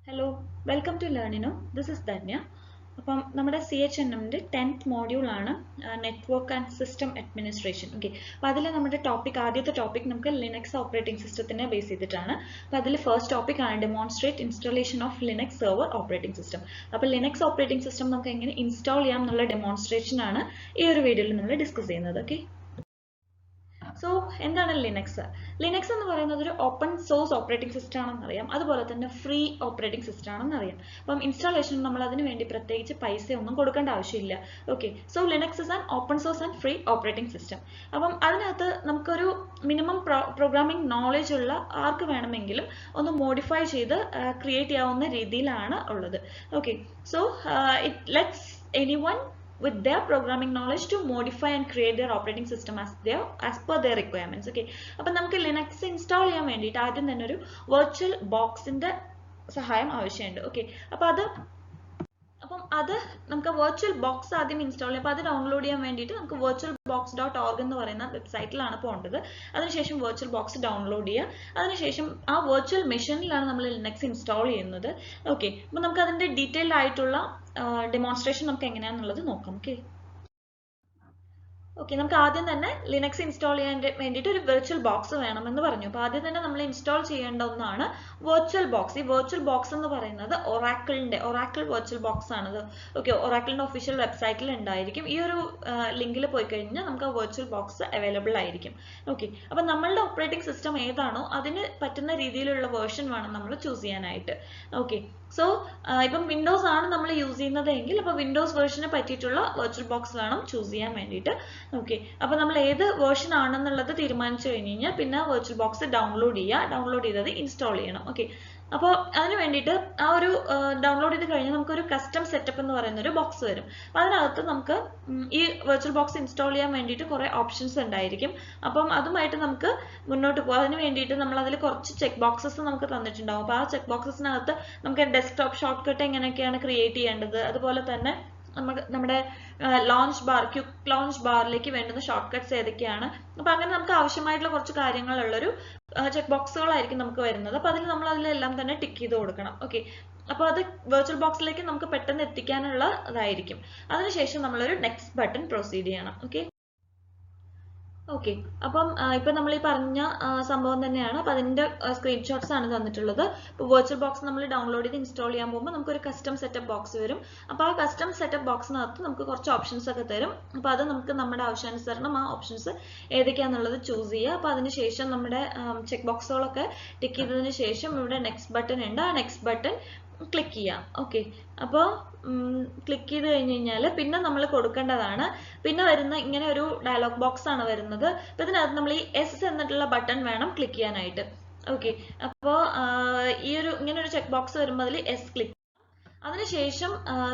Hello, welcome to Learnino. This is Dhanya. അപ്പം നമ്മുടെ CHNMന്റെ 10th module ആണ് network and system administration. Okay, അപ്പോൾ അതിൽ നമ്മുടെ ആദ്യത്തെ ടോപ്പിക് നമുക്ക് ലിനക്സ് ഓപ്പറേറ്റിംഗ് സിസ്റ്റത്തിനെ ബേസ് ചെയ്തിട്ടാണ്. അപ്പോൾ അതിൽ ഫസ്റ്റ് ടോപ്പിക് ആണ് demonstrate installation of Linux server operating system. അപ്പോൾ ലിനക്സ് ഓപ്പറേറ്റിംഗ് സിസ്റ്റം നമുക്ക് എങ്ങനെ ഇൻസ്റ്റാൾ ചെയ്യാം എന്നുള്ള ഡെമോൺസ്ട്രേഷൻ ആണ് ഈ ഒരു വീഡിയോയിൽ നമ്മൾ ഡിസ്കസ് ചെയ്യുന്നത്. ഓക്കെ, സോ എന്താണ് ലിനക്സ്? ലിനക്സ് എന്ന് പറയുന്നത് ഒരു ഓപ്പൺ സോഴ്സ് ഓപ്പറേറ്റിംഗ് സിസ്റ്റം ആണെന്ന് അറിയാം, അതുപോലെ തന്നെ ഫ്രീ ഓപ്പറേറ്റിംഗ് സിസ്റ്റം ആണെന്ന് അറിയാം. അപ്പം ഇൻസ്റ്റാളേഷൻ നമ്മൾ അതിന് വേണ്ടി പ്രത്യേകിച്ച് പൈസ ഒന്നും കൊടുക്കേണ്ട ആവശ്യമില്ല. Okay, so Linux is an open source and free operating system. അപ്പം അതിനകത്ത് നമുക്കൊരു മിനിമം പ്രോഗ്രാമിംഗ് നോളജ് ഉള്ള ആർക്ക് വേണമെങ്കിലും ഒന്ന് മോഡിഫൈ ചെയ്ത് ക്രിയേറ്റ് ചെയ്യാവുന്ന രീതിയിലാണ് ഉള്ളത്. Okay, so it let's anyone with their programming knowledge to modify and create their operating system as per their requirements. Okay, അപ്പോൾ നമുക്ക് ലിനക്സ് ഇൻസ്റ്റാൾ ചെയ്യാൻ വേണ്ടിയിട്ട് ആദ്യം തന്നെ ഒരു വെർച്വൽ ബോക്സിന്റെ സഹായം ആവശ്യമുണ്ട്. ഓക്കെ, അപ്പം അത് നമുക്ക് വെർച്വൽ ബോക്സ് ആദ്യം ഇൻസ്റ്റാൾ ചെയ്യാം. അപ്പോൾ അത് ഡൗൺലോഡ് ചെയ്യാൻ വേണ്ടിയിട്ട് നമുക്ക് virtualbox.org എന്ന് പറയുന്ന വെബ്സൈറ്റിലാണ് പോകേണ്ടത്. അതിനുശേഷം വെർച്വൽ ബോക്സ് ഡൗൺലോഡ് ചെയ്യുക. അതിനുശേഷം ആ വെർച്വൽ മെഷീനിലാണ് നമ്മൾ ലിനക്സ് ഇൻസ്റ്റാൾ ചെയ്യുന്നത്. ഓക്കെ, അപ്പോൾ നമുക്ക് അതിന്റെ ഡീറ്റെയിൽഡ് ആയിട്ടുള്ള ഡെമോൺസ്ട്രേഷൻ നമുക്ക് എങ്ങനെയാണെന്നുള്ളത് നോക്കാം. ഓക്കെ, നമുക്ക് ആദ്യം തന്നെ ലിനക്സ് ഇൻസ്റ്റാൾ ചെയ്യാൻ വേണ്ടിയിട്ട് ഒരു വെർച്വൽ ബോക്സ് വേണമെന്ന് പറഞ്ഞു. അപ്പോൾ ആദ്യം തന്നെ നമ്മൾ ഇൻസ്റ്റാൾ ചെയ്യേണ്ട ഒന്നാണ് വെർച്വൽ ബോക്സ്. ഈ വെർച്വൽ ബോക്സ് എന്ന് പറയുന്നത് ഒറാക്കിൾ വെർച്വൽ ബോക്സ് ആണത്. ഓക്കെ, ഒറാക്കിളിന്റെ ഒഫീഷ്യൽ വെബ്സൈറ്റിൽ ഉണ്ടായിരിക്കും. ഈ ഒരു ലിങ്കിൽ പോയി കഴിഞ്ഞാൽ നമുക്ക് ആ വെർച്വൽ ബോക്സ് അവൈലബിൾ ആയിരിക്കും. ഓക്കെ, അപ്പം നമ്മളുടെ ഓപ്പറേറ്റിംഗ് സിസ്റ്റം ഏതാണോ അതിന് പറ്റുന്ന രീതിയിലുള്ള വേർഷൻ വേണം നമ്മൾ ചൂസ് ചെയ്യാനായിട്ട്. ഓക്കെ, സോ ഇപ്പം വിൻഡോസ് ആണ് നമ്മൾ യൂസ് ചെയ്യുന്നത് എങ്കിൽ അപ്പോൾ വിൻഡോസ് വേർഷനെ പറ്റിയിട്ടുള്ള വെർച്വൽ ബോക്സ് വേണം ചൂസ് ചെയ്യാൻ വേണ്ടിയിട്ട്. ഓക്കെ, അപ്പോൾ നമ്മൾ ഏത് വേർഷൻ ആണെന്നുള്ളത് തീരുമാനിച്ചു കഴിഞ്ഞ് കഴിഞ്ഞാൽ പിന്നെ വെർച്വൽ ബോക്സ് ഡൗൺലോഡ് ചെയ്തത് ഇൻസ്റ്റാൾ ചെയ്യണം. ഓക്കെ, അപ്പോൾ അതിന് വേണ്ടിയിട്ട് ആ ഒരു ഡൗൺലോഡ് ചെയ്ത് കഴിഞ്ഞാൽ നമുക്കൊരു കസ്റ്റം സെറ്റപ്പ് എന്ന് പറയുന്ന ഒരു ബോക്സ് വരും. അപ്പോൾ അതിനകത്ത് നമുക്ക് ഈ വെർച്വൽ ബോക്സ് ഇൻസ്റ്റാൾ ചെയ്യാൻ വേണ്ടിയിട്ട് കുറേ ഓപ്ഷൻസ് ഉണ്ടായിരിക്കും. അപ്പം അതുമായിട്ട് നമുക്ക് മുന്നോട്ട് പോകാം. അതിന് വേണ്ടിയിട്ട് നമ്മൾ അതിൽ കുറച്ച് ചെക്ക് ബോക്സസ് നമുക്ക് തന്നിട്ടുണ്ടാവും. അപ്പോൾ ആ ചെക്ക് ബോക്സസിനകത്ത് നമുക്ക് ഡെസ്ക്ടോപ്പ് ഷോർട്ട് കട്ട് എങ്ങനെയൊക്കെയാണ് ക്രിയേറ്റ് ചെയ്യേണ്ടത്, അതുപോലെ തന്നെ നമ്മുടെ ക്വിക്ക് ലോഞ്ച് ബാറിലേക്ക് വേണ്ടുന്ന ഷോർട്ട് കട്ട്സ് ഏതൊക്കെയാണ്, അപ്പൊ അങ്ങനെ നമുക്ക് ആവശ്യമായിട്ടുള്ള കുറച്ച് കാര്യങ്ങളുള്ളൊരു ചെക്ക് ബോക്സുകളായിരിക്കും നമുക്ക് വരുന്നത്. അപ്പൊ അതിലെല്ലാം തന്നെ ടിക്ക് ചെയ്ത് കൊടുക്കണം. ഓക്കെ, അപ്പോൾ അത് വെർച്വൽ ബോക്സിലേക്ക് നമുക്ക് പെട്ടെന്ന് എത്തിക്കാനുള്ള ഇതായിരിക്കും. അതിനുശേഷം നമ്മളൊരു നെക്സ്റ്റ് ബട്ടൺ പ്രൊസീഡ് ചെയ്യണം. ഓക്കെ, അപ്പം ഇപ്പൊ നമ്മൾ ഈ പറഞ്ഞ സംഭവം തന്നെയാണ്. അപ്പൊ അതിന്റെ സ്ക്രീൻഷോട്ട്സ് ആണ് തന്നിട്ടുള്ളത്. ഇപ്പോൾ വെർച്വൽ ബോക്സ് നമ്മൾ ഡൗൺലോഡ് ചെയ്ത് ഇൻസ്റ്റാൾ ചെയ്യാൻ പോകുമ്പോൾ നമുക്കൊരു കസ്റ്റം സെറ്റപ്പ് ബോക്സ് വരും. അപ്പോൾ ആ കസ്റ്റം സെറ്റപ്പ് ബോക്സിനകത്ത് നമുക്ക് കുറച്ച് ഓപ്ഷൻസ് ഒക്കെ തരും. അപ്പോൾ അത് നമുക്ക് നമ്മുടെ ആവശ്യാനുസരണം ആ ഓപ്ഷൻസ് ഏതൊക്കെയാണെന്നുള്ളത് ചൂസ് ചെയ്യുക. അപ്പോൾ അതിനുശേഷം നമ്മുടെ ചെക്ക് ബോക്സുകളൊക്കെ ടിക്ക് ചെയ്തതിന് ശേഷം ഇവിടെ നെക്സ്റ്റ് ബട്ടൺ ഉണ്ട്. ആ നെക്സ്റ്റ് ബട്ടൺ ക്ലിക്ക് ചെയ്യാം. ഓക്കെ, അപ്പോൾ ക്ലിക്ക് ചെയ്ത് കഴിഞ്ഞ് കഴിഞ്ഞാൽ പിന്നെ നമ്മൾ കൊടുക്കേണ്ടതാണ്, പിന്നെ വരുന്ന ഇങ്ങനെ ഒരു ഡയലോഗ് ബോക്സ് ആണ് വരുന്നത്. അപ്പോൾ ഇതിനകത്ത് നമ്മൾ ഈ എസ് എന്നിട്ടുള്ള ബട്ടൺ വേണം ക്ലിക്ക് ചെയ്യാനായിട്ട്. ഓക്കെ, അപ്പോൾ ഇങ്ങനെ ഒരു ചെക്ക് ബോക്സ് വരുമ്പോൾ അതിൽ എസ് ക്ലിക്ക്. അതിനുശേഷം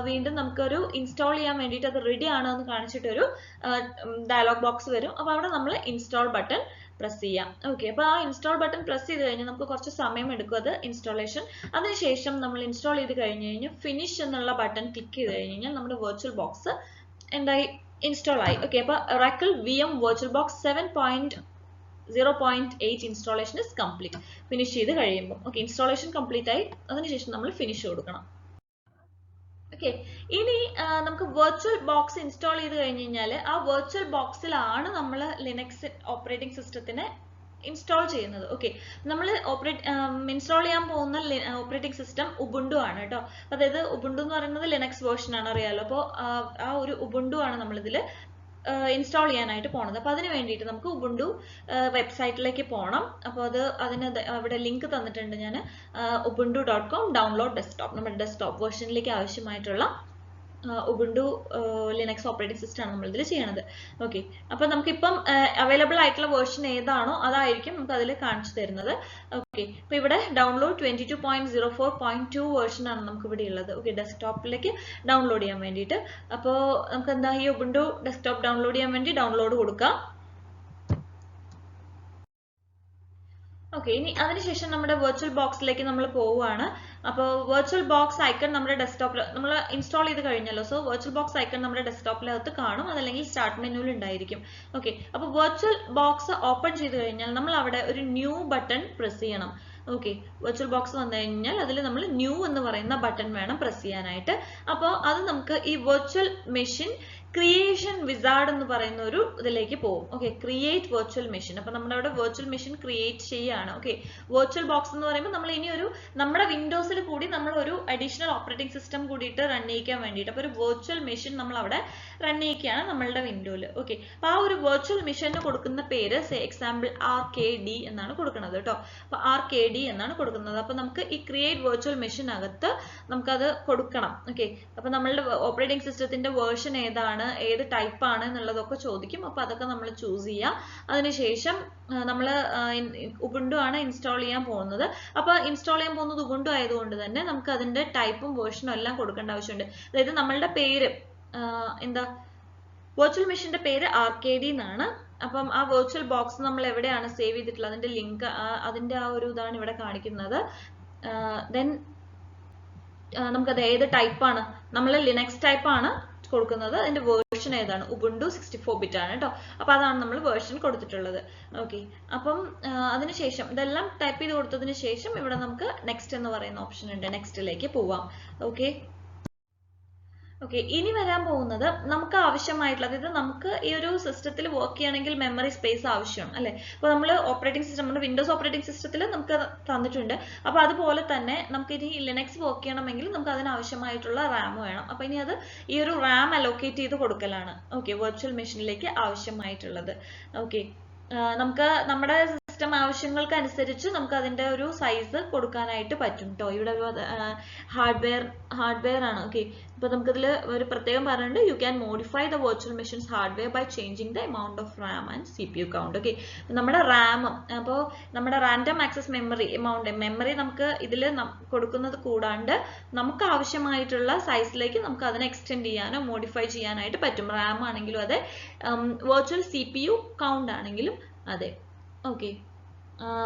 വീണ്ടും നമുക്കൊരു ഇൻസ്റ്റാൾ ചെയ്യാൻ വേണ്ടിയിട്ട് അത് റെഡി ആണോ എന്ന് കാണിച്ചിട്ടൊരു ഡയലോഗ് ബോക്സ് വരും. അപ്പോൾ അവിടെ നമ്മൾ ഇൻസ്റ്റാൾ ബട്ടൺ പ്രസ് ചെയ്യാം. ഓക്കെ, അപ്പോൾ ആ ഇൻസ്റ്റാൾ ബട്ടൺ പ്രസ് ചെയ്ത് കഴിഞ്ഞാൽ നമുക്ക് കുറച്ച് സമയം എടുക്കും അത് ഇൻസ്റ്റാളേഷൻ. അതിനുശേഷം നമ്മൾ ഇൻസ്റ്റാൾ ചെയ്ത് കഴിഞ്ഞ് കഴിഞ്ഞാൽ ഫിനിഷ് എന്നുള്ള ബട്ടൺ ക്ലിക്ക് ചെയ്ത് കഴിഞ്ഞ് കഴിഞ്ഞാൽ നമ്മുടെ വെർച്വൽ ബോക്സ് എന്തായി ഇൻസ്റ്റാൾ ആയി. ഓക്കെ, അപ്പോൾ Oracle VM virtual box 7.0.8 installation is complete. Finish ചെയ്ത് കഴിയുമ്പോൾ ഓക്കെ, ഇൻസ്റ്റാളേഷൻ കംപ്ലീറ്റ് ആയി. അതിനുശേഷം നമ്മൾ ഫിനിഷ് കൊടുക്കണം. ഓക്കെ, ഇനി നമുക്ക് വെർച്വൽ ബോക്സ് ഇൻസ്റ്റാൾ ചെയ്ത് കഴിഞ്ഞ് കഴിഞ്ഞാൽ ആ വെർച്വൽ ബോക്സിലാണ് നമ്മൾ ലിനക്സ് ഓപ്പറേറ്റിംഗ് സിസ്റ്റത്തിനെ ഇൻസ്റ്റാൾ ചെയ്യുന്നത്. ഓക്കെ, നമ്മൾ ഇൻസ്റ്റാൾ ചെയ്യാൻ പോകുന്ന ഓപ്പറേറ്റിംഗ് സിസ്റ്റം ഉബുണ്ടു ആണ് കേട്ടോ. അതായത് ഉബുണ്ടു എന്ന് പറയുന്നത് ലിനക്സ് വേർഷൻ ആണ്, അറിയാലോ. അപ്പോൾ ആ ഒരു ഉബുണ്ടു ആണ് നമ്മളിതിൽ ഇൻസ്റ്റാൾ ചെയ്യാനായിട്ട് പോണത്. അപ്പോൾ അതിന് വേണ്ടിയിട്ട് നമുക്ക് ഉബുണ്ടു വെബ്സൈറ്റിലേക്ക് പോകണം. അപ്പോൾ അതിന് അവിടെ ലിങ്ക് തന്നിട്ടുണ്ട് ഞാൻ, ubuntu.com ഡൗൺലോഡ് ഡെസ്ക്ടോപ്പ്. നമ്മുടെ ഡെസ്ക്ടോപ്പ് വേർഷനിലേക്ക് ആവശ്യമായിട്ടുള്ള ഉബുണ്ടു ലിനക്സ് ഓപ്പറേറ്റിംഗ് സിസ്റ്റം ആണ് നമ്മൾ ഇതിൽ ചെയ്യണത്. ഓക്കെ, അപ്പോൾ നമുക്കിപ്പം അവൈലബിൾ ആയിട്ടുള്ള വേർഷൻ ഏതാണോ അതായിരിക്കും നമുക്ക് അതിൽ കാണിച്ചു തരുന്നത്. ഓക്കെ, അപ്പോൾ ഇവിടെ ഡൗൺലോഡ് 22.04.2 വേർഷൻ ആണ് നമുക്ക് ഇവിടെ ഉള്ളത്. ഓക്കെ, ഡെസ്ക്ടോപ്പിലേക്ക് ഡൗൺലോഡ് ചെയ്യാൻ വേണ്ടിയിട്ട്. അപ്പോൾ നമുക്ക് എന്താ ഈ ഉബുണ്ടു ഡെസ്ക്ടോപ്പ് ഡൗൺലോഡ് ചെയ്യാൻ വേണ്ടി ഡൗൺലോഡ് കൊടുക്കാം. ഓക്കെ, ഇനി അതിനുശേഷം നമ്മുടെ വെർച്വൽ ബോക്സിലേക്ക് നമ്മൾ പോവുകയാണ്. അപ്പോൾ വെർച്വൽ ബോക്സ് ഐക്കൺ നമ്മുടെ ഡെസ്ക്ടോപ്പിൽ നമ്മൾ ഇൻസ്റ്റാൾ ചെയ്ത് കഴിഞ്ഞല്ലോ. സോ വെർച്വൽ ബോക്സ് ഐക്കൺ നമ്മുടെ ഡെസ്ക്ടോപ്പിനകത്ത് കാണും, അതല്ലെങ്കിൽ സ്റ്റാർട്ട് മെനുവിൽ ഉണ്ടായിരിക്കും. ഓക്കെ, അപ്പോൾ വെർച്വൽ ബോക്സ് ഓപ്പൺ ചെയ്ത് കഴിഞ്ഞാൽ നമ്മൾ അവിടെ ഒരു ന്യൂ ബട്ടൺ പ്രസ് ചെയ്യണം. ഓക്കെ, വെർച്വൽ ബോക്സ് വന്നു കഴിഞ്ഞാൽ അതിൽ നമ്മൾ ന്യൂ എന്ന് പറയുന്ന ബട്ടൺ വേണം പ്രസ് ചെയ്യാനായിട്ട്. അപ്പോൾ അത് നമുക്ക് ഈ വെർച്വൽ മെഷീൻ ക്രിയേഷൻ വിസാർഡ് എന്ന് പറയുന്ന ഒരു ഇതിലേക്ക് പോകും. Okay, create virtual machine. അപ്പൊ നമ്മുടെ അവിടെ വെർച്വൽ മെഷീൻ ക്രിയേറ്റ് ചെയ്യാണ്. ഓക്കെ, വെർച്വൽ ബോക്സ് എന്ന് പറയുമ്പോൾ നമ്മൾ ഇനി ഒരു നമ്മുടെ വിൻഡോസിൽ കൂടി നമ്മൾ ഒരു അഡീഷണൽ ഓപ്പറേറ്റിംഗ് സിസ്റ്റം കൂടിയിട്ട് റൺ ചെയ്യിക്കാൻ വേണ്ടിയിട്ട് അപ്പൊ ഒരു വെർച്വൽ മെഷീൻ നമ്മൾ അവിടെ റൺ ചെയ്യിക്കുകയാണ് നമ്മളുടെ വിൻഡോയിൽ. ഓക്കെ, അപ്പൊ ആ ഒരു വെർച്വൽ മെഷീന് കൊടുക്കുന്ന പേര് എക്സാമ്പിൾ RKD എന്നാണ് കൊടുക്കുന്നത് കേട്ടോ. അപ്പൊ RKD എന്നാണ് കൊടുക്കുന്നത്. അപ്പൊ നമുക്ക് ഈ ക്രിയേറ്റ് വെർച്വൽ മെഷീനകത്ത് നമുക്കത് കൊടുക്കണം. ഓക്കെ, അപ്പൊ നമ്മളുടെ ഓപ്പറേറ്റിംഗ് സിസ്റ്റത്തിന്റെ വേർഷൻ ഏതാണ്, ഏത് ടൈപ്പ് ആണ് എന്നുള്ളതൊക്കെ ചോദിക്കും. അപ്പൊ അതൊക്കെ നമ്മൾ ചൂസ് ചെയ്യാം. അതിനുശേഷം നമ്മൾ ഉബുണ്ടു ആണ് ഇൻസ്റ്റാൾ ചെയ്യാൻ പോകുന്നത്. അപ്പൊ ഇൻസ്റ്റാൾ ചെയ്യാൻ പോകുന്നത് ഉബുണ്ടു ആയതുകൊണ്ട് തന്നെ നമുക്ക് അതിന്റെ ടൈപ്പും വേർഷനും എല്ലാം കൊടുക്കേണ്ട ആവശ്യമുണ്ട്. അതായത് നമ്മളുടെ പേര് എന്താ, വെർച്വൽ മെഷീന്റെ പേര് RKD എന്നാണ്. അപ്പം ആ വെർച്വൽ ബോക്സ് നമ്മൾ എവിടെയാണ് സേവ് ചെയ്തിട്ടുള്ളത് അതിന്റെ ലിങ്ക്, അതിന്റെ ആ ഒരു ഇതാണ് ഇവിടെ കാണിക്കുന്നത്. ദെൻ നമുക്കത് ഏത് ടൈപ്പാണ്, നമ്മൾ ലിനക്സ് ടൈപ്പാണ് കൊടുക്കുന്നത്. അതിന്റെ വേർഷൻ ഏതാണ്, ഉബുണ്ടു 64-bit ആണ് കേട്ടോ. അപ്പൊ അതാണ് നമ്മൾ വേർഷൻ കൊടുത്തിട്ടുള്ളത്. ഓക്കെ, അപ്പം അതിനുശേഷം ഇതെല്ലാം ടൈപ്പ് ചെയ്ത് കൊടുത്തതിന് ശേഷം ഇവിടെ നമുക്ക് നെക്സ്റ്റ് എന്ന് പറയുന്ന ഓപ്ഷൻ ഉണ്ട്. നെക്സ്റ്റിലേക്ക് പോവാം. ഓക്കെ, ഇനി വരാൻ പോകുന്നത് നമുക്ക് ആവശ്യമായിട്ടുള്ള, അതായത് നമുക്ക് ഈ ഒരു സിസ്റ്റത്തിൽ വർക്ക് ചെയ്യണമെങ്കിൽ മെമ്മറി സ്പേസ് ആവശ്യമാണ് അല്ലെ. അപ്പൊ നമ്മൾ ഓപ്പറേറ്റിംഗ് സിസ്റ്റം, നമ്മുടെ വിൻഡോസ് ഓപ്പറേറ്റിംഗ് സിസ്റ്റത്തിൽ നമുക്ക് തന്നിട്ടുണ്ട്. അപ്പൊ അതുപോലെ തന്നെ നമുക്ക് ഇനി ലിനക്സ് വർക്ക് ചെയ്യണമെങ്കിൽ നമുക്ക് അതിനാവശ്യമായിട്ടുള്ള റാം വേണം. അപ്പൊ ഇനി അത് ഈ ഒരു റാം അലോക്കേറ്റ് ചെയ്ത് കൊടുക്കലാണ്. ഓക്കെ, വെർച്വൽ മെഷീനിലേക്ക് ആവശ്യമായിട്ടുള്ളത്. ഓക്കെ, നമുക്ക് നമ്മുടെ സിസ്റ്റം ആവശ്യങ്ങൾക്ക് അനുസരിച്ച് നമുക്ക് അതിന്റെ ഒരു സൈസ് കൊടുക്കാനായിട്ട് പറ്റും കേട്ടോ. ഇവിടെ ഹാർഡ്വെയർ ആണ്. ഓക്കെ, ഇപ്പൊ നമുക്കിതിൽ ഒരു പ്രത്യേകം പറഞ്ഞിട്ടുണ്ട്, you can modify the virtual machines hardware by changing the amount of RAM and CPU count. Okay, നമ്മുടെ റാം, അപ്പോൾ നമ്മുടെ റാൻഡം ആക്സസ് മെമ്മറി നമുക്ക് ഇതിൽ കൊടുക്കുന്നത് കൂടാണ്ട് നമുക്ക് ആവശ്യമായിട്ടുള്ള സൈസിലേക്ക് നമുക്ക് അതിനെ എക്സ്റ്റെൻഡ് ചെയ്യാനോ മോഡിഫൈ ചെയ്യാനായിട്ട് പറ്റും. റാം ആണെങ്കിലും അതെ, വെർച്വൽ CPU കൗണ്ട് ആണെങ്കിലും അതെ. ഓക്കെ,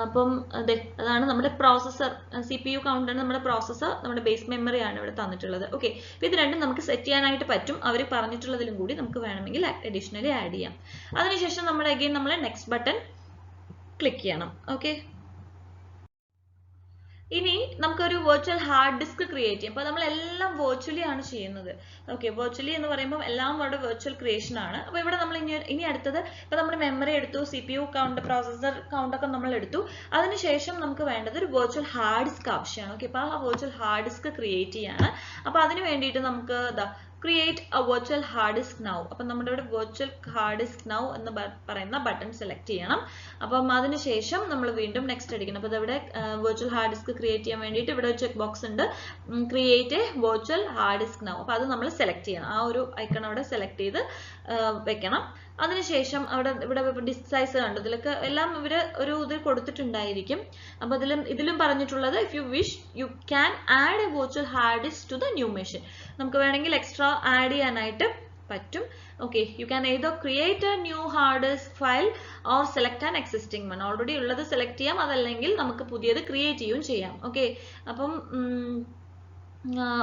അപ്പം അതെ, അതാണ് നമ്മുടെ പ്രോസസർ. CPU കൗണ്ട് ആണ് നമ്മുടെ പ്രോസസർ, നമ്മുടെ ബേസ് മെമ്മറി ആണ് ഇവിടെ തന്നിട്ടുള്ളത്. ഓക്കെ, അപ്പൊ ഇത് രണ്ടും നമുക്ക് സെറ്റ് ചെയ്യാനായിട്ട് പറ്റും. അവർ പറഞ്ഞിട്ടുള്ളതിലും കൂടി നമുക്ക് വേണമെങ്കിൽ അഡീഷണലി ആഡ് ചെയ്യാം. അതിനുശേഷം നമ്മൾ അഗെയിൻ നമ്മൾ നെക്സ്റ്റ് ബട്ടൺ ക്ലിക്ക് ചെയ്യണം. ഓക്കെ, ഇനി നമുക്കൊരു വെർച്വൽ ഹാർഡ് ഡിസ്ക് ക്രിയേറ്റ് ചെയ്യാം. അപ്പൊ നമ്മൾ എല്ലാം വെർച്വലി ആണ് ചെയ്യുന്നത്. ഓക്കെ, വെർച്വലി എന്ന് പറയുമ്പോൾ എല്ലാം അവിടെ വെർച്വൽ ക്രിയേഷൻ ആണ്. അപ്പൊ ഇവിടെ നമ്മൾ ഇനി അടുത്തത്, ഇപ്പൊ നമ്മൾ മെമ്മറി എടുത്തു, CPU കൗണ്ട്, പ്രോസസർ കൗണ്ട് ഒക്കെ നമ്മൾ എടുത്തു. അതിനുശേഷം നമുക്ക് വേണ്ടത് ഒരു വെർച്വൽ ഹാർഡ് ഡിസ്ക് ആവശ്യമാണ്. ഓക്കെ, അപ്പൊ ആ വെർച്വൽ ഹാർഡ് ഡിസ്ക് ക്രിയേറ്റ് ചെയ്യാണ്. അപ്പൊ അതിന് വേണ്ടിയിട്ട് നമുക്ക് create a virtual hard disk now. അപ്പോൾ നമ്മുടെ ഇവിടെ virtual hard disk now എന്ന് പറയുന്ന ബട്ടൺ സെലക്ട് ചെയ്യണം. അപ്പം അതിനുശേഷം നമ്മൾ വീണ്ടും നെക്സ്റ്റ് അടിക്കണം. അപ്പോൾ ഇവിടെ virtual hard disk ക്രിയേറ്റ് ചെയ്യാൻ വേണ്ടിയിട്ട് ഇവിടെ ഒരു ചെക്ക് ബോക്സ് ഉണ്ട്, create A virtual hard disk now. അപ്പോൾ അത് നമ്മൾ സെലക്ട് ചെയ്യണം. ആ ഒരു ഐക്കൺ അവിടെ സെലക്ട് ചെയ്ത് വെക്കണം. അതിനുശേഷം ഇവിടെ ഡിസ്ക് സൈസ് കണ്ടു, ഇതിലൊക്കെ എല്ലാം ഇവര് ഒരു ഇത് കൊടുത്തിട്ടുണ്ടായിരിക്കും. അപ്പൊ ഇതിലും പറഞ്ഞിട്ടുള്ളത് if you wish you can add a virtual hard disk to the new machine. നമുക്ക് വേണമെങ്കിൽ എക്സ്ട്രാ ആഡ് ചെയ്യാനായിട്ട് പറ്റും. Okay, you can either create a new hard disk file or select an existing one. Already ഉള്ളത് select ചെയ്യാം, അതല്ലെങ്കിൽ നമുക്ക് പുതിയത് create ചെയ്യുകയും ചെയ്യാം. ഓക്കെ, അപ്പം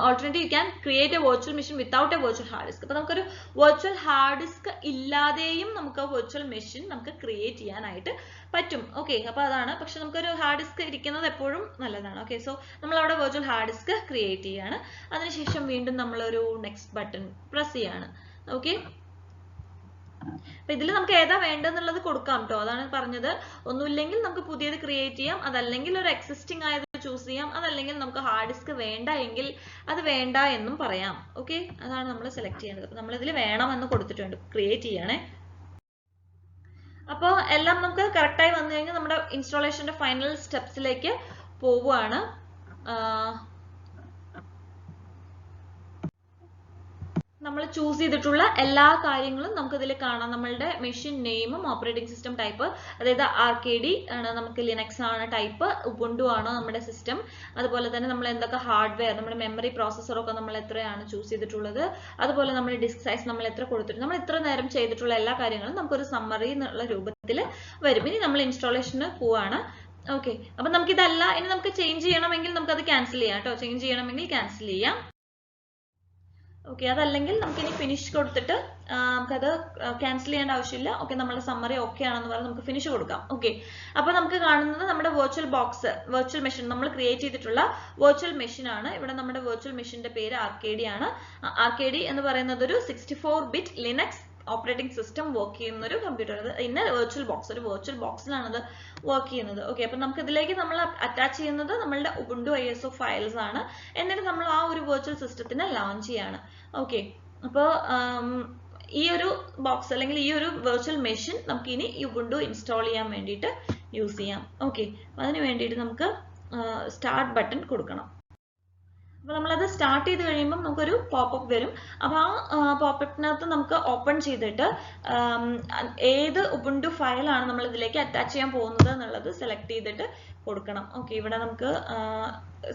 alternatively you can create a virtual machine without a virtual hard disk. അപ്പോൾ നമുക്കൊരു virtual hard disk ഇല്ലാതെയും നമുക്ക് virtual machine നമുക്ക് ക്രിയേറ്റ് ചെയ്യാനായിട്ട് പറ്റും. ഓക്കെ, അപ്പോൾ അതാണ്. പക്ഷെ നമുക്കൊരു ഹാർഡ് ഡിസ്ക് ഇരിക്കുന്നത് എപ്പോഴും നല്ലതാണ്. ഓക്കെ, സോ നമ്മൾ അവിടെ virtual hard disk ക്രിയേറ്റ് ചെയ്യാണ്. അതിനുശേഷം വീണ്ടും നമ്മളൊരു നെക്സ്റ്റ് ബട്ടൺ പ്രസ് ചെയ്യാണ്. ഓക്കെ, അപ്പൊ ഇതിൽ നമുക്ക് ഏതാ വേണ്ടെന്നുള്ളത് കൊടുക്കാം കേട്ടോ, അതാണ് പറഞ്ഞത്. ഒന്നുമില്ലെങ്കിൽ നമുക്ക് പുതിയത് ക്രിയേറ്റ് ചെയ്യാം, അതല്ലെങ്കിൽ ഒരു എക്സിസ്റ്റിംഗ് ആയത് ചൂസ് ചെയ്യാം, അതല്ലെങ്കിൽ നമുക്ക് ഹാർഡ് ഡിസ്ക് വേണ്ട എങ്കിൽ അത് വേണ്ട എന്നും പറയാം. ഓക്കെ, അതാണ് നമ്മൾ സെലക്ട് ചെയ്യേണ്ടത്. അപ്പൊ നമ്മൾ ഇതിൽ വേണമെന്ന് കൊടുത്തിട്ടുണ്ട്, ക്രിയേറ്റ് ചെയ്യണേ. അപ്പോൾ എല്ലാം നമുക്ക് കറക്റ്റായി വന്നു കഴിഞ്ഞാൽ നമ്മുടെ ഇൻസ്റ്റാളേഷന്റെ ഫൈനൽ സ്റ്റെപ്സിലേക്ക് പോവുകയാണ്. നമ്മൾ ചൂസ് ചെയ്തിട്ടുള്ള എല്ലാ കാര്യങ്ങളും നമുക്ക് ഇതിൽ കാണാം. നമ്മളുടെ മെഷീൻ നെയിമും ഓപ്പറേറ്റിംഗ് സിസ്റ്റം ടൈപ്പ്, അതായത് RKD ആണ്, നമുക്ക് ലിനക്സ് ആണ് ടൈപ്പ്, ഉബുണ്ടു ആണ് നമ്മുടെ സിസ്റ്റം. അതുപോലെ തന്നെ നമ്മൾ എന്തൊക്കെ ഹാർഡ്വെയർ, നമ്മുടെ മെമ്മറി പ്രോസസ്സറൊക്കെ നമ്മൾ എത്രയാണ് ചൂസ് ചെയ്തിട്ടുള്ളത്, അതുപോലെ നമ്മുടെ ഡിസ്ക് സൈസ് നമ്മൾ എത്ര കൊടുത്തിട്ടുണ്ട്, നമ്മൾ ഇത്ര നേരം ചെയ്തിട്ടുള്ള എല്ലാ കാര്യങ്ങളും നമുക്കൊരു സമ്മറി എന്നുള്ള രൂപത്തിൽ വരും. ഇനി നമ്മൾ ഇൻസ്റ്റാളേഷന് പോവാണ്. ഓക്കെ, അപ്പൊ നമുക്ക് ഇതല്ല, ഇനി നമുക്ക് ചേഞ്ച് ചെയ്യണമെങ്കിൽ നമുക്ക് അത് ക്യാൻസൽ ചെയ്യാം കേട്ടോ. ചേഞ്ച് ചെയ്യണമെങ്കിൽ ക്യാൻസൽ ചെയ്യാം. ഓക്കെ, അതല്ലെങ്കിൽ നമുക്കിനി ഫിനിഷ് കൊടുത്തിട്ട് നമുക്കത് ക്യാൻസൽ ചെയ്യേണ്ട ആവശ്യമില്ല. ഓക്കെ, നമ്മുടെ സമ്മറി ഓക്കെ ആണെന്ന് പറഞ്ഞ് നമുക്ക് ഫിനിഷ് കൊടുക്കാം. ഓക്കെ, അപ്പോൾ നമുക്ക് കാണുന്നത് നമ്മുടെ വെർച്വൽ ബോക്സ്, വെർച്വൽ മെഷീൻ നമ്മൾ ക്രിയേറ്റ് ചെയ്തിട്ടുള്ള വെർച്വൽ മെഷീൻ ആണ്. ഇവിടെ നമ്മുടെ വെർച്വൽ മെഷീന്റെ പേര് RKD ആണ്. RKD എന്ന് പറയുന്നത് ഒരു 64-bit Linux operating system work ചെയ്യുന്ന ഒരു കമ്പ്യൂട്ടർ. ഇന്ന വെർച്വൽ ബോക്സ്, ഒരു വെർച്വൽ ബോക്സിലാണ് അത് വർക്ക് ചെയ്യുന്നത്. ഓക്കെ, അപ്പൊ നമുക്ക് ഇതിലേക്ക് നമ്മൾ അറ്റാച്ച് ചെയ്യുന്നത് നമ്മളുടെ Ubuntu ISO ഫയൽസ് ആണ്. എന്നിട്ട് നമ്മൾ ആ ഒരു വെർച്വൽ സിസ്റ്റത്തിനെ ലോഞ്ച് ചെയ്യാണ്. ഓക്കെ, അപ്പോൾ ഈ ഒരു ബോക്സ് അല്ലെങ്കിൽ ഈ ഒരു വെർച്വൽ മെഷീൻ നമുക്ക് ഇനി Ubuntu ഇൻസ്റ്റാൾ ചെയ്യാൻ വേണ്ടിയിട്ട് യൂസ് ചെയ്യാം. ഓക്കെ, അതിന് വേണ്ടിയിട്ട് നമുക്ക് സ്റ്റാർട്ട് ബട്ടൺ കൊടുക്കണം. അപ്പോൾ നമ്മളത് സ്റ്റാർട്ട് ചെയ്ത് കഴിയുമ്പോൾ നമുക്കൊരു പോപ്പപ്പ് വരും. അപ്പോൾ ആ പോപ്പപ്പിനകത്ത് നമുക്ക് ഓപ്പൺ ചെയ്തിട്ട് ഏത് Ubuntu ഫയലാണ് നമ്മൾ ഇതിലേക്ക് അറ്റാച്ച് ചെയ്യാൻ പോകുന്നത് എന്നുള്ളത് സെലക്ട് ചെയ്തിട്ട് കൊടുക്കണം. ഓക്കെ, ഇവിടെ നമുക്ക്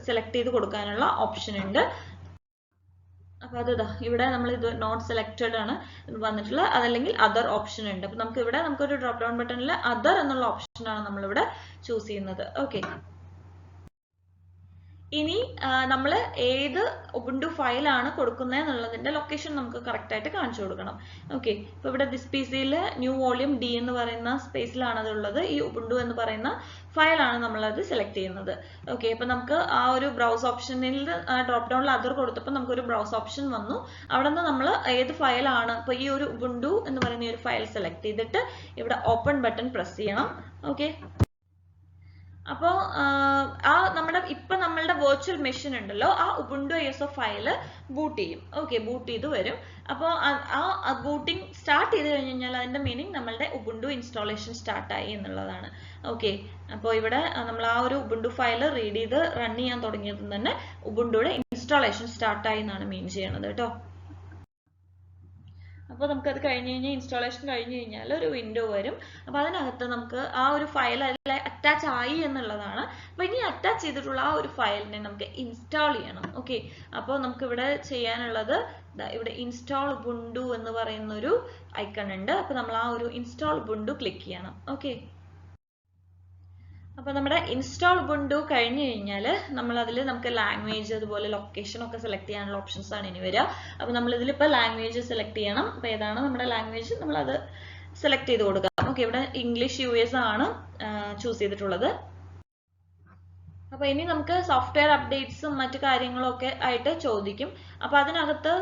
സെലക്ട് ചെയ്ത് കൊടുക്കാനുള്ള ഓപ്ഷൻ ഉണ്ട്. അപ്പോൾ അത് ഇവിടെ നമ്മൾ ഇത് നോട്ട് സെലക്റ്റഡ് ആണ് വന്നിട്ടുള്ളത്, അതല്ലെങ്കിൽ അതർ ഓപ്ഷൻ ഉണ്ട്. അപ്പോൾ നമുക്ക് ഇവിടെ നമുക്കൊരു ഡ്രോപ്പ് ഡൗൺ ബട്ടണിൽ അതർ എന്നുള്ള ഓപ്ഷനാണ് നമ്മളിവിടെ ചൂസ് ചെയ്യുന്നത്. ഓക്കെ, ഇനി നമ്മൾ ഏത് Ubuntu ഫയലാണ് കൊടുക്കുന്നത് എന്നുള്ളതിന്റെ ലൊക്കേഷൻ നമുക്ക് കറക്റ്റ് ആയിട്ട് കാണിച്ചു കൊടുക്കണം. ഓക്കെ, ഇപ്പോൾ ഇവിടെ ദിസ് PCയിൽ ന്യൂ വോളിയം D എന്ന് പറയുന്ന സ്പേസിലാണ് അതുള്ളത്. ഈ Ubuntu എന്ന് പറയുന്ന ഫയലാണ് നമ്മളത് സെലക്ട് ചെയ്യുന്നത്. ഓക്കെ, അപ്പോൾ നമുക്ക് ആ ഒരു ബ്രൗസ് ഓപ്ഷനിൽ ഡ്രോപ്പ് ഡൗണിൽ അതർ കൊടുത്തപ്പോൾ നമുക്കൊരു ബ്രൗസ് ഓപ്ഷൻ വന്നു. അവിടെ നിന്ന് നമ്മൾ ഏത് ഫയലാണ്, ഇപ്പോൾ ഈ ഒരു Ubuntu എന്ന് പറയുന്ന ഒരു ഫയൽ സെലക്ട് ചെയ്തിട്ട് ഇവിടെ ഓപ്പൺ ബട്ടൺ പ്രസ് ചെയ്യണം. ഓക്കെ, അപ്പോൾ നമ്മളുടെ വെർച്വൽ മെഷീൻ ഉണ്ടല്ലോ, ആ Ubuntu ISO ഫയൽ ബൂട്ട് ചെയ്യും. ഓക്കെ, ബൂട്ട് ചെയ്ത് വരും. അപ്പോൾ ആ ബൂട്ടിംഗ് സ്റ്റാർട്ട് ചെയ്ത് കഴിഞ്ഞാൽ അതിന്റെ മീനിങ് നമ്മളുടെ Ubuntu ഇൻസ്റ്റാളേഷൻ സ്റ്റാർട്ടായി എന്നുള്ളതാണ്. ഓക്കെ, അപ്പോൾ ഇവിടെ നമ്മൾ ആ ഒരു Ubuntu ഫയൽ റീഡ് ചെയ്ത് റൺ ചെയ്യാൻ തുടങ്ങിയത് തന്നെ Ubuntuയുടെ ഇൻസ്റ്റാളേഷൻ സ്റ്റാർട്ടായി എന്നാണ് മീൻ ചെയ്യണത് കേട്ടോ. അപ്പോൾ നമുക്കത് കഴിഞ്ഞ് കഴിഞ്ഞാൽ ഇൻസ്റ്റാളേഷൻ കഴിഞ്ഞ് കഴിഞ്ഞാൽ ഒരു വിൻഡോ വരും. അപ്പോൾ അതിനകത്ത് നമുക്ക് ആ ഒരു ഫയൽ അതിൽ അറ്റാച്ച് ആയി എന്നുള്ളതാണ്. അപ്പോൾ ഇനി അറ്റാച്ച് ചെയ്തിട്ടുള്ള ആ ഒരു ഫയലിനെ നമുക്ക് ഇൻസ്റ്റാൾ ചെയ്യണം. ഓക്കെ, അപ്പോൾ നമുക്ക് ഇവിടെ ചെയ്യാനുള്ളത് ഇവിടെ ഇൻസ്റ്റാൾ Ubuntu എന്ന് പറയുന്ന ഒരു ഐക്കൺ ഉണ്ട്. അപ്പോൾ നമ്മൾ ആ ഒരു ഇൻസ്റ്റാൾ Ubuntu ക്ലിക്ക് ചെയ്യണം. ഓക്കെ, അപ്പോൾ നമ്മുടെ ഇൻസ്റ്റാൾ Ubuntu കഴിഞ്ഞ് കഴിഞ്ഞാൽ നമുക്ക് ലാംഗ്വേജ് അതുപോലെ ലൊക്കേഷൻ ഒക്കെ സെലക്ട് ചെയ്യാനുള്ള ഓപ്ഷൻസ് ആണ് ഇനി വരിക. അപ്പോൾ നമ്മൾ ഇതിലിപ്പോൾ ലാംഗ്വേജ് സെലക്ട് ചെയ്യണം. അപ്പോൾ ഏതാണ് നമ്മുടെ ലാംഗ്വേജ് നമ്മളത് സെലക്ട് ചെയ്ത് കൊടുക്കാം. ഓക്കെ, ഇവിടെ ഇംഗ്ലീഷ് US ആണ് ചൂസ് ചെയ്തിട്ടുള്ളത്. അപ്പോൾ ഇനി നമുക്ക് സോഫ്റ്റ്വെയർ അപ്ഡേറ്റ്സും മറ്റു കാര്യങ്ങളും ഒക്കെ ആയിട്ട് ചോദിക്കും. അപ്പോൾ അതിനകത്ത്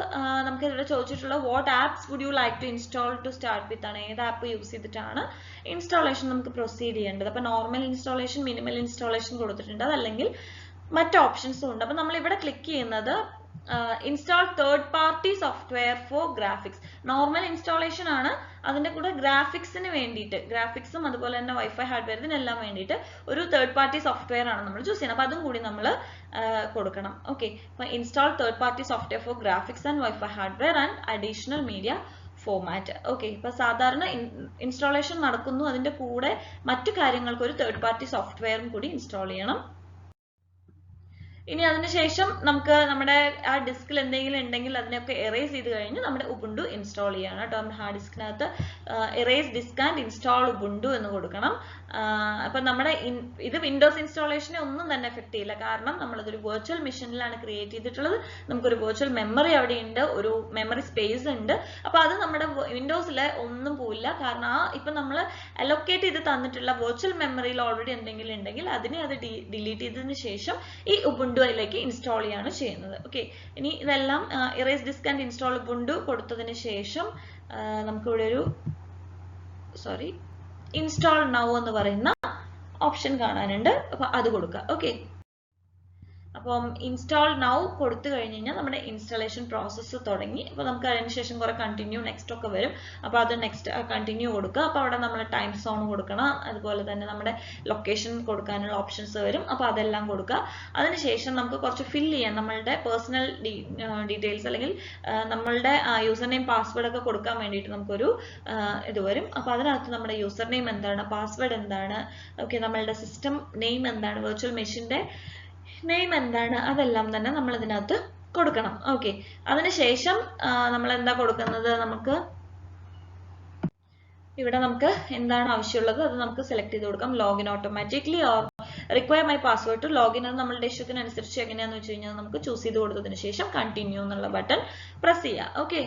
നമുക്ക് ഇവിടെ ചോദിച്ചിട്ടുള്ള what apps would you like to install to start with ആണ്. ഏത് ആപ്പ് യൂസ് ചെയ്തിട്ടാണ് ഇൻസ്റ്റാളേഷൻ നമുക്ക് പ്രൊസീഡ് ചെയ്യേണ്ടത്. അപ്പോൾ നോർമൽ ഇൻസ്റ്റാളേഷൻ, മിനിമൽ ഇൻസ്റ്റാളേഷൻ കൊടുത്തിട്ടുണ്ട്, അതല്ലെങ്കിൽ മറ്റ് ഓപ്ഷൻസും ഉണ്ട്. അപ്പോൾ നമ്മൾ ഇവിടെ ക്ലിക്ക് ചെയ്യുന്നത് install third party software for graphics. Normal installation ആണ്, അതിന്റെ കൂടെ ഗ്രാഫിക്സിന് വേണ്ടിയിട്ട്, ഗ്രാഫിക്സും അതുപോലെ തന്നെ വൈഫൈ ഹാർഡ്വെയർ ഇതിനെല്ലാം വേണ്ടിയിട്ട് ഒരു തേർഡ് പാർട്ടി സോഫ്റ്റ്വെയർ ആണ് നമ്മൾ ചൂസ് ചെയ്യുന്നത്. അപ്പോൾ അതും കൂടി നമ്മൾ കൊടുക്കണം. ഓക്കെ, അപ്പോൾ install third party software for graphics and wifi hardware and additional media format. Okay, ഇപ്പൊ സാധാരണ ഇൻസ്റ്റാളേഷൻ നടക്കുന്നു, അതിന്റെ കൂടെ മറ്റു കാര്യങ്ങൾക്ക് ഒരു തേർഡ് പാർട്ടി സോഫ്റ്റ്വെയറും കൂടി ഇൻസ്റ്റാൾ ചെയ്യണം. ഇനി അതിനുശേഷം നമുക്ക് നമ്മുടെ ആ ഡിസ്കിൽ എന്തെങ്കിലും ഉണ്ടെങ്കിൽ അതിനെയൊക്കെ എറേസ് ചെയ്ത് കഴിഞ്ഞ് നമ്മുടെ Ubuntu ഇൻസ്റ്റാൾ ചെയ്യണം കേട്ടോ. നമ്മുടെ ഹാർഡ് ഡിസ്കിനകത്ത് erase disk and install Ubuntu എന്ന് കൊടുക്കണം. അപ്പം നമ്മുടെ ഇത് വിൻഡോസ് ഇൻസ്റ്റാളേഷനെ ഒന്നും തന്നെ എഫക്ട് ചെയ്യില്ല, കാരണം നമ്മളതൊരു വെർച്വൽ മെഷീനിലാണ് ക്രിയേറ്റ് ചെയ്തിട്ടുള്ളത്. നമുക്കൊരു വെർച്വൽ മെമ്മറി അവിടെ ഉണ്ട്, ഒരു മെമ്മറി സ്പേസ് ഉണ്ട്. അപ്പോൾ അത് നമ്മുടെ വിൻഡോസിലെ ഒന്നും പോയില്ല, കാരണം ഇപ്പം നമ്മൾ അലൊക്കേറ്റ് ചെയ്ത് തന്നിട്ടുള്ള വെർച്വൽ മെമ്മറിയിൽ ഓൾറെഡി എന്തെങ്കിലും ഉണ്ടെങ്കിൽ അതിനെ അത് ഡിലീറ്റ് ചെയ്തതിന് ശേഷം ഈ Ubuntuയിലേക്ക് ഇൻസ്റ്റാൾ ചെയ്യാണ് ചെയ്യുന്നത്. ഓക്കെ, ഇനി ഇതെല്ലാം errors disk and install Ubuntu കൊടുത്തതിന് ശേഷം നമുക്കിവിടെ ഒരു ഇൻസ്റ്റാൾ നൗ എന്ന് പറയുന്ന ഓപ്ഷൻ കാണാനുണ്ട്. അപ്പോൾ അത് കൊടുക്കുക. ഓക്കെ, അപ്പം ഇൻസ്റ്റാൾ നൗ കൊടുത്തു കഴിഞ്ഞ് കഴിഞ്ഞാൽ നമ്മുടെ ഇൻസ്റ്റാളേഷൻ പ്രോസസ്സ് തുടങ്ങി. അപ്പോൾ നമുക്ക് അതിനുശേഷം കുറെ കണ്ടിന്യൂ നെക്സ്റ്റ് ഒക്കെ വരും. അപ്പോൾ അത് നെക്സ്റ്റ് കണ്ടിന്യൂ കൊടുക്കുക. അപ്പോൾ അവിടെ നമ്മൾ ടൈം സോൺ കൊടുക്കണം, അതുപോലെ തന്നെ നമ്മുടെ ലൊക്കേഷൻ കൊടുക്കാനുള്ള ഓപ്ഷൻസ് വരും. അപ്പോൾ അതെല്ലാം കൊടുക്കുക. അതിനുശേഷം നമുക്ക് കുറച്ച് ഫിൽ ചെയ്യാൻ, നമ്മളുടെ പേഴ്സണൽ ഡീറ്റെയിൽസ് അല്ലെങ്കിൽ നമ്മളുടെ യൂസർ നെയിം പാസ്വേഡ് ഒക്കെ കൊടുക്കാൻ വേണ്ടിയിട്ട് നമുക്കൊരു ഇത് വരും. അപ്പോൾ അതിനകത്ത് നമ്മുടെ യൂസർ നെയിം എന്താണ്, പാസ്വേഡ് എന്താണ്, ഓക്കെ, നമ്മളുടെ സിസ്റ്റം നെയിം എന്താണ്, വെർച്വൽ മെഷീന്റെ നെയിം എന്താണ്, അതെല്ലാം തന്നെ നമ്മൾ ഇതിനകത്ത് കൊടുക്കണം. ഓക്കെ, അതിനുശേഷം നമ്മൾ എന്താ കൊടുക്കുന്നത്, നമുക്ക് ഇവിടെ നമുക്ക് എന്താണ് ആവശ്യമുള്ളത് അത് നമുക്ക് സെലക്ട് ചെയ്ത് കൊടുക്കാം. Login automatically or require my password to login അത് നമ്മളുടെ ഇഷ്ടത്തിനനുസരിച്ച് എങ്ങനെയാണെന്ന് വെച്ച് കഴിഞ്ഞാൽ നമുക്ക് ചൂസ് ചെയ്ത് കൊടുത്തതിന് ശേഷം കണ്ടിന്യൂ എന്നുള്ള ബട്ടൺ പ്രസ് ചെയ്യാം. ഓക്കെ,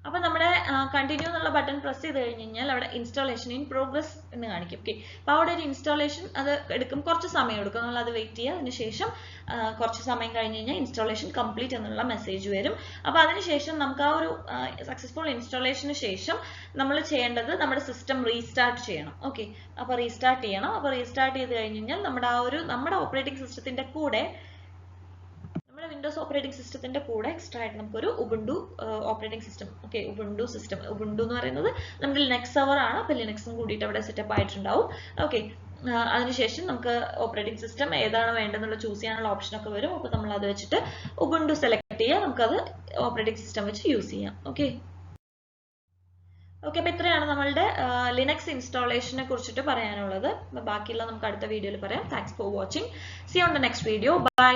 അപ്പോൾ നമ്മുടെ കണ്ടിന്യൂ എന്നുള്ള ബട്ടൺ പ്രസ് ചെയ്ത് കഴിഞ്ഞ് കഴിഞ്ഞാൽ അവിടെ ഇൻസ്റ്റാളേഷൻ ഇൻ പ്രോഗ്രസ് എന്ന് കാണിക്കും. ഓക്കെ, അപ്പോൾ അവിടെ ഒരു ഇൻസ്റ്റാളേഷൻ അത് എടുക്കും, കുറച്ച് സമയം എടുക്കും. നമ്മൾ അത് വെയിറ്റ് ചെയ്യുക. അതിനുശേഷം കുറച്ച് സമയം കഴിഞ്ഞ് കഴിഞ്ഞാൽ ഇൻസ്റ്റാളേഷൻ കംപ്ലീറ്റ് എന്നുള്ള മെസ്സേജ് വരും. അപ്പോൾ അതിനുശേഷം നമുക്ക് ആ ഒരു സക്സസ്ഫുൾ ഇൻസ്റ്റാളേഷന് ശേഷം നമ്മൾ ചെയ്യേണ്ടത് നമ്മുടെ സിസ്റ്റം റീസ്റ്റാർട്ട് ചെയ്യണം. ഓക്കെ, അപ്പോൾ റീസ്റ്റാർട്ട് ചെയ്യണം. അപ്പോൾ റീസ്റ്റാർട്ട് ചെയ്ത് കഴിഞ്ഞ് കഴിഞ്ഞാൽ നമ്മുടെ ഓപ്പറേറ്റിംഗ് സിസ്റ്റത്തിന്റെ കൂടെ വിൻഡോസ് ഓപ്പറേറ്റിംഗ് സിസ്റ്റത്തിന്റെ കൂടെ എക്സ്ട്രാ ആയിട്ട് നമുക്കൊരു Ubuntu operating system, okay, Ubuntu system, Ubuntu എന്ന് പറയുന്നത് നമ്മുടെ ലിനക്സ് സെർവർ ആണ്. അപ്പോൾ ലിനക്സും കൂടിയിട്ട് അവിടെ സെറ്റപ്പ് ആയിട്ടുണ്ടാവും. ഓക്കെ, അതിനുശേഷം നമുക്ക് ഓപ്പറേറ്റിംഗ് സിസ്റ്റം ഏതാണ് വേണ്ടതെന്നുള്ള ചൂസ് ചെയ്യാനുള്ള ഓപ്ഷൻ ഒക്കെ വരും. അപ്പോൾ നമ്മൾ അത് വെച്ചിട്ട് ഉബുണ്ടു സെലക്ട് ചെയ്യുക, നമുക്കത് ഓപ്പറേറ്റിംഗ് സിസ്റ്റം വെച്ച് യൂസ് ചെയ്യാം. ഓക്കെ, അപ്പോൾ ഇത്രയാണ് നമ്മളുടെ ലിനക്സ് ഇൻസ്റ്റാളേഷനെ കുറിച്ചിട്ട് പറയാനുള്ളത്. ബാക്കിയുള്ള നമുക്ക് അടുത്ത വീഡിയോയിൽ പറയാം. Thanks for watching. See on the next video. By.